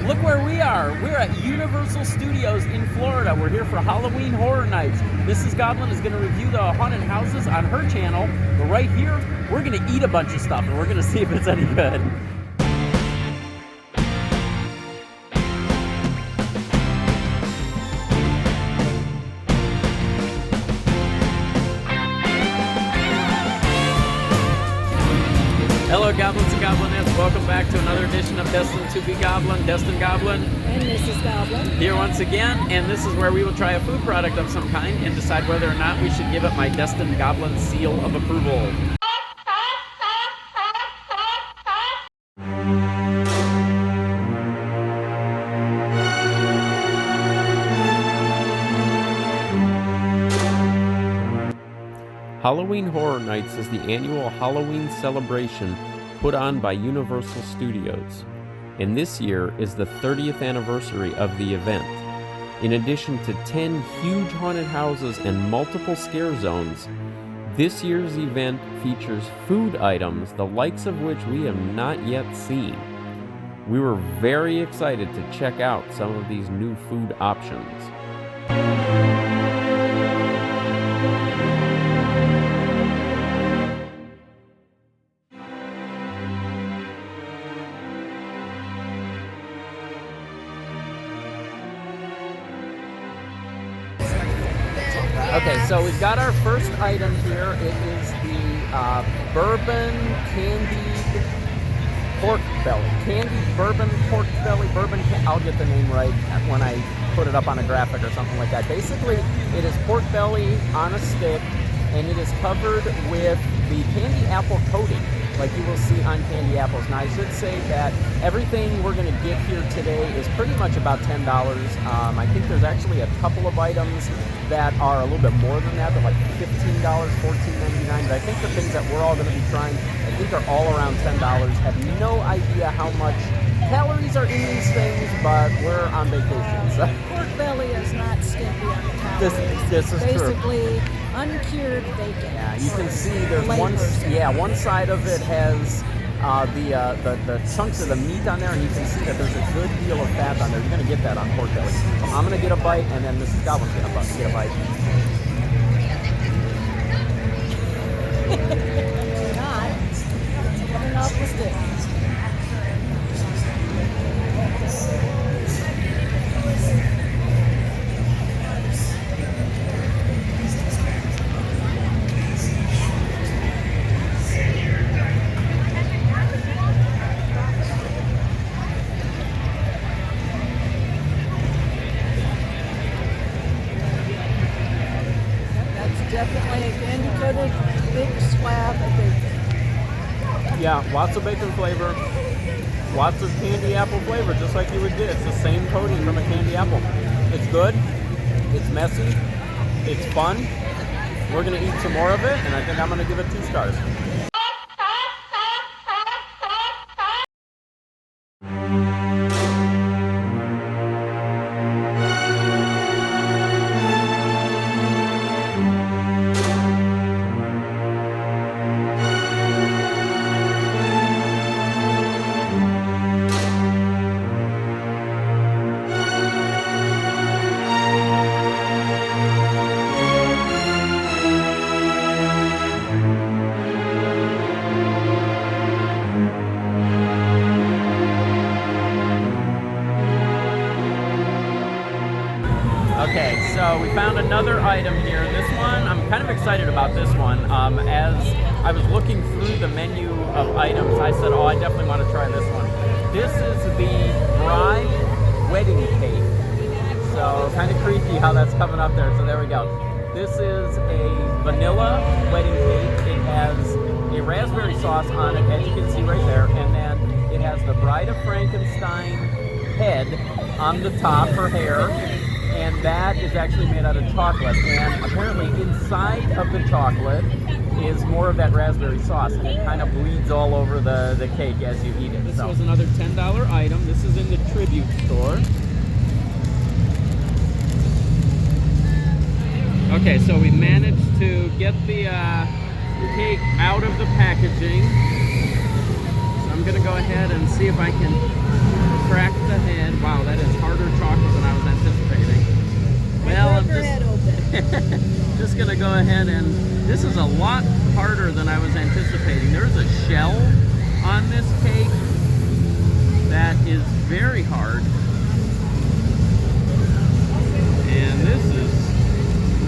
Look where we are. We're at Universal Studios in Florida. We're here for Halloween Horror Nights. Mrs. Goblin is going to review the haunted houses on her channel. But right here, we're going to eat a bunch of stuff, and we're going to see if it's any good. Hello, Goblins and Goblinettes. Welcome back to another edition of Destined to be Goblin, Destined Goblin. And Mrs. Goblin. Here once again, and this is where we will try a food product of some kind and decide whether or not we should give it my Destined Goblin seal of approval. Halloween Horror Nights is the annual Halloween celebration put on by Universal Studios, and this year is the 30th anniversary of the event. In addition to 10 huge haunted houses and multiple scare zones, this year's event features food items the likes of which we have not yet seen. We were very excited to check out some of these new food options. Okay, so we've got our first item here. It is the Bourbon Candied pork belly. Candied Bourbon pork belly. I'll get the name right when I put it up on a graphic or something like that. Basically, it is pork belly on a stick, and it is covered with the candy apple coating, like you will see on candy apples. Now, I should say that everything we're going to get here today is pretty much about $10. I think there's actually a couple of items that are a little bit more than that. They're like $15, $14.99. But I think the things that we're all going to be trying, I think are all around $10. Have no idea how much calories are in these things, but we're on vacation. So. Pork belly is not skimpy on the calories. This is basically true. Uncured bacon. Yeah, you can see there's one side of it has the chunks of the meat on there, and you can see that there's a good deal of fat on there. You're going to get that on pork belly. So I'm going to get a bite, and then Mrs. Goblin's going to get a bite. Not coming off the stick. Definitely a candy-coated big slab of bacon. Yeah, lots of bacon flavor, lots of candy apple flavor, just like you would get. It's the same coating from a candy apple. It's good, it's messy, it's fun. We're going to eat some more of it, and I think I'm going to give it 2 stars. Okay, so we found another item here. This one, I'm kind of excited about this one. As I was looking through the menu of items, I said, oh, I definitely want to try this one. This is the Bride wedding cake. So kind of creepy how that's coming up there. So there we go. This is a vanilla wedding cake. It has a raspberry sauce on it, as you can see right there. And then it has the Bride of Frankenstein head on the top, her hair. And that is actually made out of chocolate, and apparently inside of the chocolate is more of that raspberry sauce, and it kind of bleeds all over the cake as you eat it. This was another $10 item. This is in the Tribute store. Okay, so we managed to get the cake out of the packaging. So I'm gonna go ahead and see if I can crack the head. ahead and this is a lot harder than I was anticipating. There's a shell on this cake that is very hard. And this is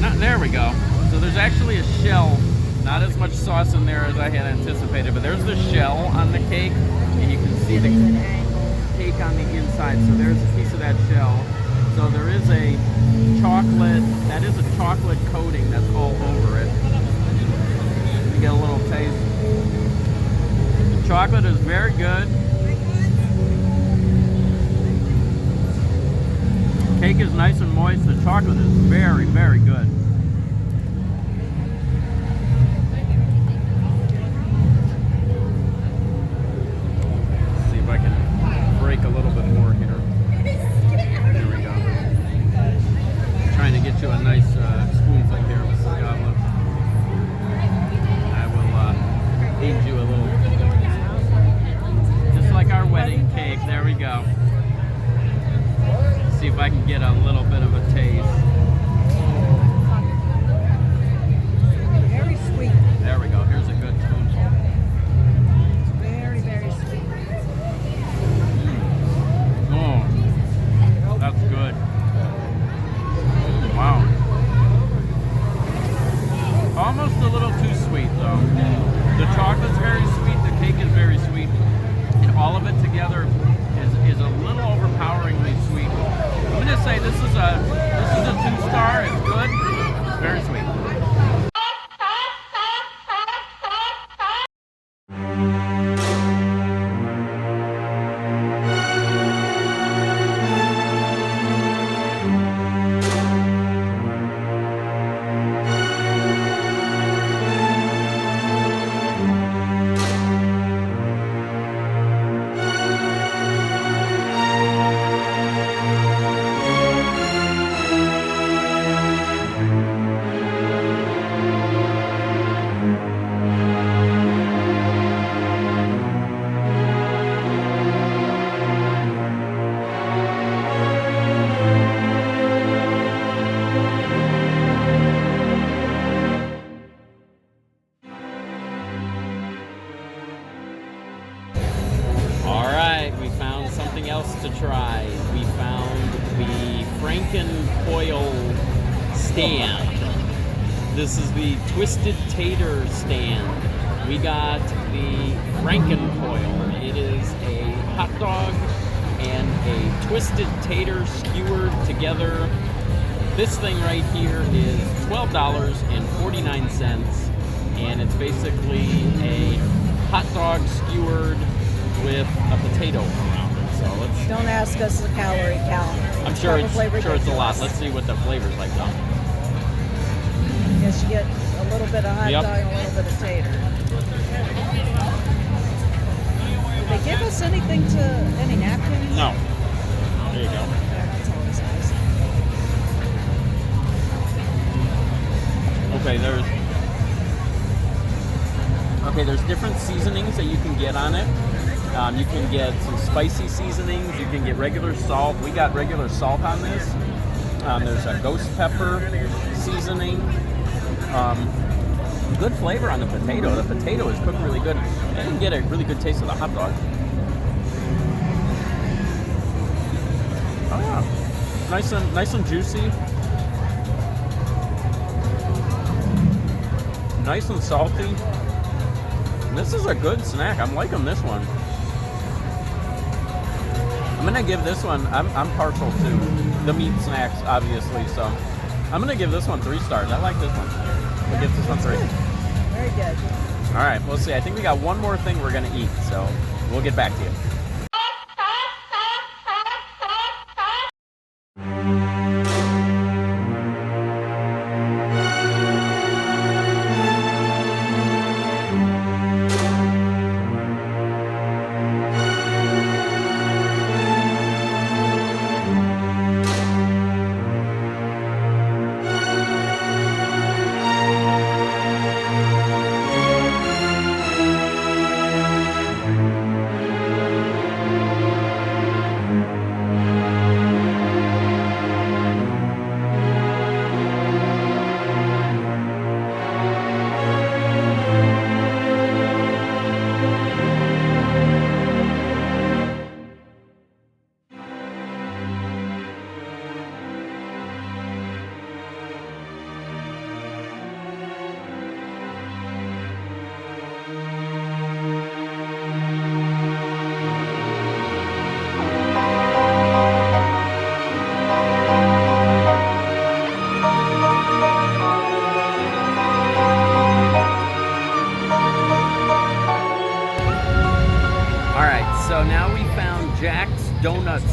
not, there we go. So there's actually a shell, not as much sauce in there as I had anticipated, but there's the shell on the cake, and you can see the cake on the inside. So there's a piece of that shell. So there is a chocolate, that is a chocolate coating that's all over it. You get a little taste. The chocolate is very good. Cake is nice and moist. The chocolate is very, very good. Let's see if I can break a little bit more here. There we go. Trying to get you a nice spoonful here, Mrs. Goblin. I will aid you a little. Just like our wedding cake. There we go. See if I can get a little bit of a taste. Very sweet. There we go. Here's a good spoonful. It's very, very sweet. Oh, that's good. Wow. Almost a little too sweet, though. The chocolate's very sweet. The cake is very sweet, and all of it together is a little overpoweringly sweet. I'm gonna say this is a 2-star. It's good. It's very sweet. Else to try. We found the Franken Coil stand. This is the Twisted Tater stand. We got the Franken Coil. It is a hot dog and a twisted tater skewered together. This thing right here is $12.49, and it's basically a hot dog skewered with a potato around it. So let's. Don't ask us the calorie count. I'm sure it's a lot. Let's see what the flavor's like though. Yes, you get a little bit of hot dog and a little bit of tater. Did they give us anything any napkins? No. There you go. Yeah, that's always nice. Okay, there's different seasonings that you can get on it. You can get some spicy seasonings. You can get regular salt. We got regular salt on this. There's a ghost pepper seasoning. Good flavor on the potato. The potato is cooked really good. And you can get a really good taste of the hot dog. Oh yeah, nice and juicy. Nice and salty. This is a good snack. I'm liking this one. I'm gonna give this one. I'm partial to the meat snacks, obviously. So I'm gonna give this one 3 stars. I like this one. We'll give this one 3. Very good. All right, we'll see. I think we got one more thing we're gonna eat, so we'll get back to you.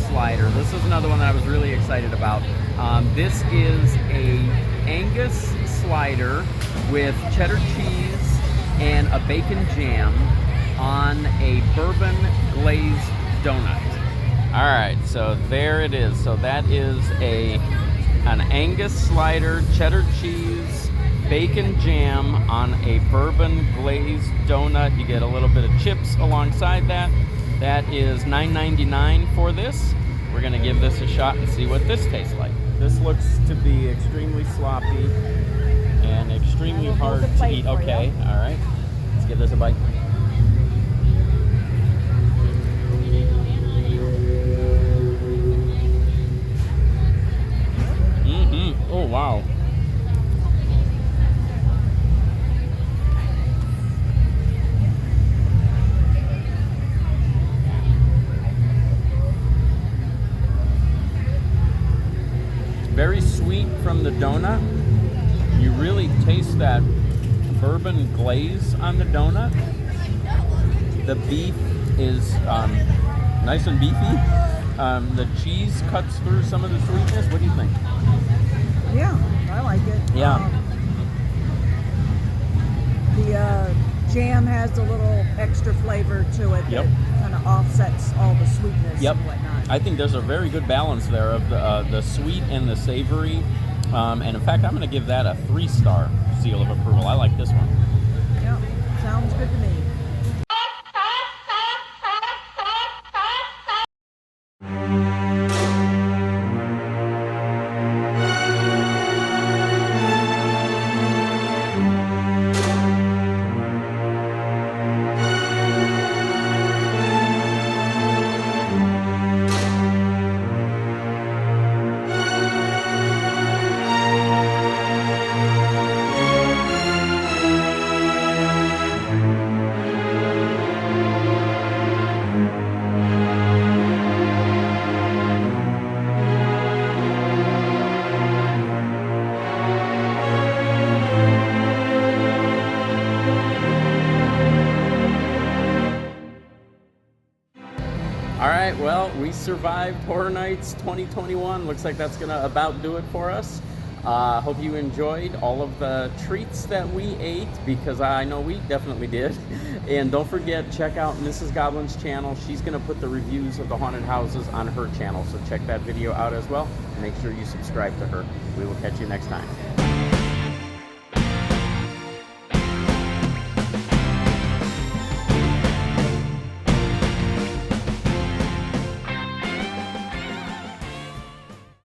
Slider. This is another one that I was really excited about. This is a Angus Slider with cheddar cheese and a bacon jam on a bourbon glazed donut. All right, so there it is. So that is an Angus Slider, cheddar cheese, bacon jam on a bourbon glazed donut. You get a little bit of chips alongside that. That is $9.99 for this. We're gonna give this a shot and see what this tastes like. This looks to be extremely sloppy and extremely hard to eat. Okay, all right. Let's give this a bite. Oh, wow. Very sweet from the donut. You really taste that bourbon glaze on the donut. The beef is nice and beefy. The cheese cuts through some of the sweetness. What do you think? Yeah, I like it. Yeah. The jam has a little extra flavor to it Yep. that kind of offsets all the sweetness Yep. and whatnot. I think there's a very good balance there of the sweet and the savory. And in fact, I'm going to give that a 3-star seal of approval. I like this one. Yeah, sounds good to me. All right, well, we survived Horror Nights 2021. Looks like that's gonna about do it for us. Hope you enjoyed all of the treats that we ate, because I know we definitely did. And don't forget, check out Mrs. Goblin's channel. She's gonna put the reviews of the haunted houses on her channel, so check that video out as well. Make sure you subscribe to her. We will catch you next time.